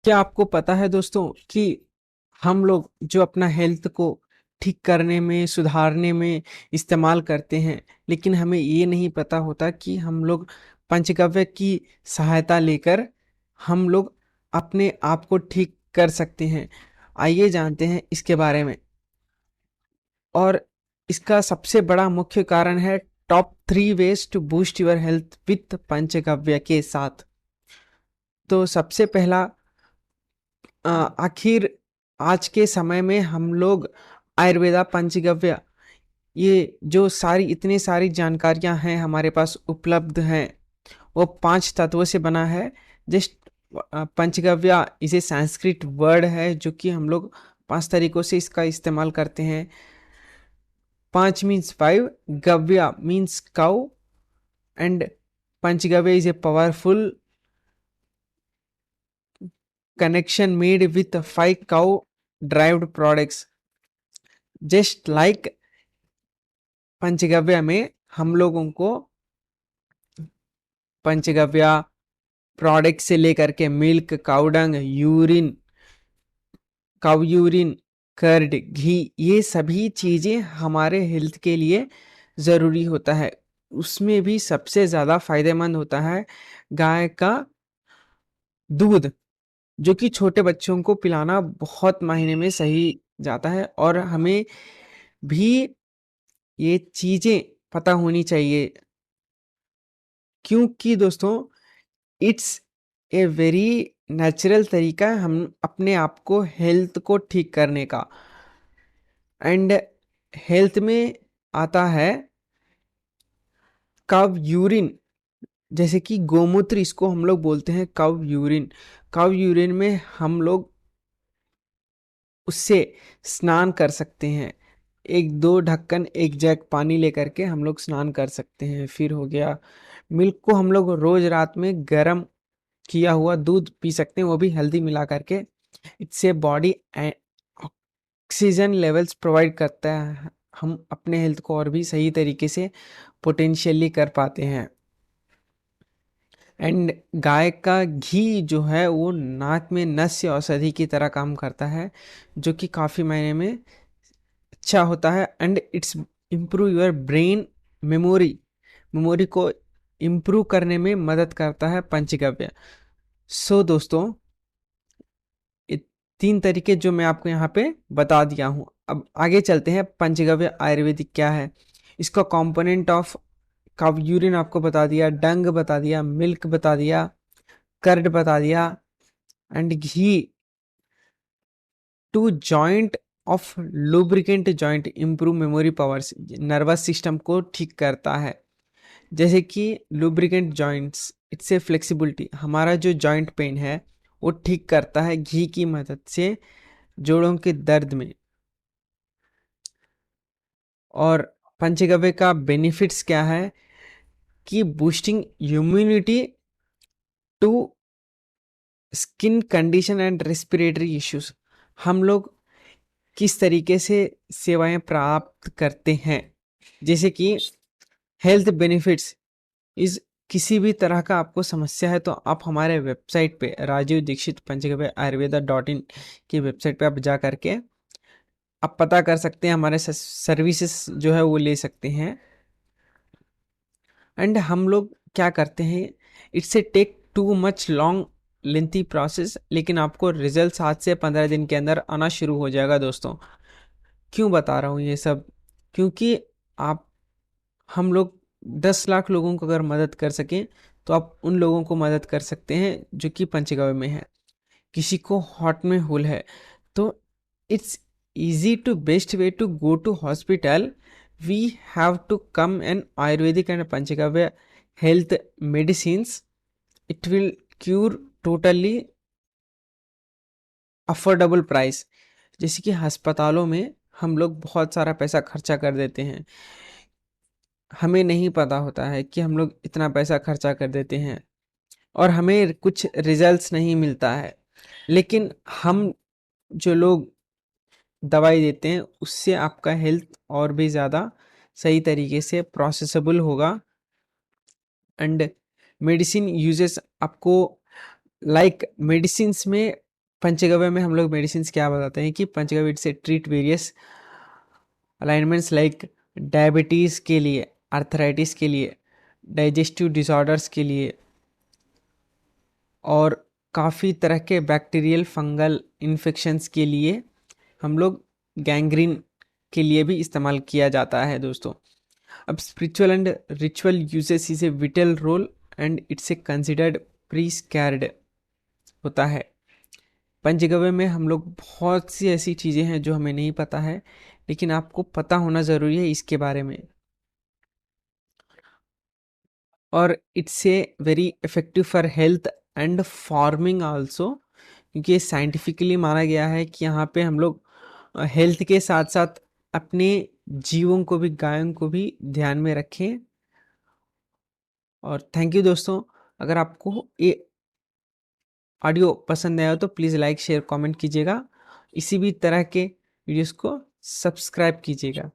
क्या आपको पता है दोस्तों कि हम लोग जो अपना हेल्थ को ठीक करने में, सुधारने में इस्तेमाल करते हैं, लेकिन हमें ये नहीं पता होता कि हम लोग पंचगव्य की सहायता लेकर हम लोग अपने आप को ठीक कर सकते हैं। आइए जानते हैं इसके बारे में। और इसका सबसे बड़ा मुख्य कारण है top 3 ways to boost your health with panchagavya के साथ। तो सबसे पहला, आखिर आज के समय में हम लोग आयुर्वेदा पंचगव्य, ये जो सारी इतनी सारी जानकारियां हैं हमारे पास उपलब्ध हैं, वो 5 तत्वों से बना है। जस्ट पंचगव्य इसे संस्कृत वर्ड है जो कि हम लोग 5 तरीकों से इसका इस्तेमाल करते हैं। 5 means 5, gavya means cow, and panchagavya is a powerful connection made with 5 cow derived products. Just like panchagavya में हम लोगों को पंचगव्य प्रोडक्ट से लेकर के milk, cow dung, urine, cow urine, curd, ghee, ये सभी चीजें हमारे हेल्थ के लिए जरूरी होता है। उसमें भी सबसे ज्यादा फायदेमंद होता है गाय का दूध, जो कि छोटे बच्चों को पिलाना बहुत मायने में सही जाता है। और हमें भी ये चीजें पता होनी चाहिए, क्योंकि दोस्तों इट्स ए वेरी नेचुरल तरीका है हम अपने आप को हेल्थ को ठीक करने का। एंड हेल्थ में आता है कव यूरिन, जैसे कि गोमूत्र, इसको हम लोग बोलते हैं कव यूरिन। कव यूरिन में हम लोग उससे स्नान कर सकते हैं। 1-2 ढक्कन 1 जग पानी लेकर के हम लोग स्नान कर सकते हैं। फिर हो गया मिल्क को हम लोग रोज रात में गर्म किया हुआ दूध पी सकते हैं, वो भी हल्दी मिला करके। इससे बॉडी ऑक्सीजन लेवल्स प्रोवाइड करता है, हम अपने हेल्थ को और भी सही तरीके से पोटेंशियली कर पाते हैं। एंड गाय का घी जो है वो नाक में नस्य औषधि की तरह काम करता है, जो कि काफ़ी मायने में अच्छा होता है। And it's improve your brain memory, memory को इम्प्रूव करने में मदद करता है पंचगव्य। सो दोस्तों, ये 3 तरीके जो मैं आपको यहाँ पे बता दिया हूँ। अब आगे चलते हैं, पंचगव्य आयुर्वेदिक क्या है। इसका कंपोनेंट ऑफ काव यूरिन आपको बता दिया, डंग बता दिया, मिल्क बता दिया, कर्ड बता दिया, and ghee to joint of lubricant joint, improve memory powers, nervous system को ठीक करता है। जैसे कि लुब्रिकेंट जॉइंट्स, इससे फ्लेक्सिबिलिटी, हमारा जो जॉइंट पेन है वो ठीक करता है घी की मदद से जोड़ों के दर्द में। और पंचगव्य का बेनिफिट्स क्या है कि boosting immunity to skin condition and respiratory issues. हम लोग किस तरीके से सेवाएं प्राप्त करते हैं, जैसे कि हेल्थ बेनिफिट्स इस, किसी भी तरह का आपको समस्या है तो आप हमारे वेबसाइट पे राजीव दीक्षित पंचगव्य आयुर्वेदा .in की वेबसाइट पे आप जा करके आप पता कर सकते हैं, हमारे सर्विसेज जो है वो ले सकते हैं। एंड हम लोग क्या करते हैं, it's a take too much long lengthy process, लेकिन आपको रिजल्ट 7 से 15 दिन के अंदर आना शुरू हो जाएगा दोस्तों। क्यों बता रहा हूँ ये सब, क्योंकि आप, हम लोग 10 लाख लोगों को अगर मदद कर सकें तो आप उन लोगों को मदद कर सकते हैं जो कि पंचगव्य में है। किसी को हार्ट में होल है तो it's easy to best way to go to hospital, we have to come an ayurvedic and panchagavya health medicines, it will cure totally affordable price. जैसे कि अस्पतालों में हम लोग बहुत सारा पैसा खर्चा कर देते हैं, हमें नहीं पता होता है कि हम लोग इतना पैसा खर्चा कर देते हैं और हमें कुछ रिजल्ट्स नहीं मिलता है। लेकिन हम जो लोग दवाई देते हैं उससे आपका हेल्थ और भी ज़्यादा सही तरीके से प्रोसेसेबल होगा। एंड मेडिसिन यूजेस आपको, लाइक मेडिसिन्स में पंचगव्य में हम लोग मेडिसिन क्या बताते हैं कि पंचगव्य से treat various alignments like diabetes के लिए, आर्थराइटिस के लिए, डाइजेस्टिव डिसऑर्डर्स के लिए और काफ़ी तरह के बैक्टीरियल फंगल इन्फेक्शंस के लिए हम लोग गैंग्रीन के लिए भी इस्तेमाल किया जाता है दोस्तों। अब spiritual and ritual uses is a vital role and it's a considered prescribed होता है। पंचगव्य में हम लोग बहुत सी ऐसी चीज़ें हैं जो हमें नहीं पता है, लेकिन आपको पता होना ज़रूरी है इसके बारे में। और it's a very effective for health and farming also, क्योंकि ये साइंटिफिकली माना गया है कि यहाँ पे हम लोग हेल्थ के साथ साथ अपने जीवों को भी, गायों को भी ध्यान में रखें। और थैंक यू दोस्तों। अगर आपको ये ऑडियो पसंद आया हो तो प्लीज़ लाइक शेयर कमेंट कीजिएगा। इसी भी तरह के वीडियोस को सब्सक्राइब कीजिएगा।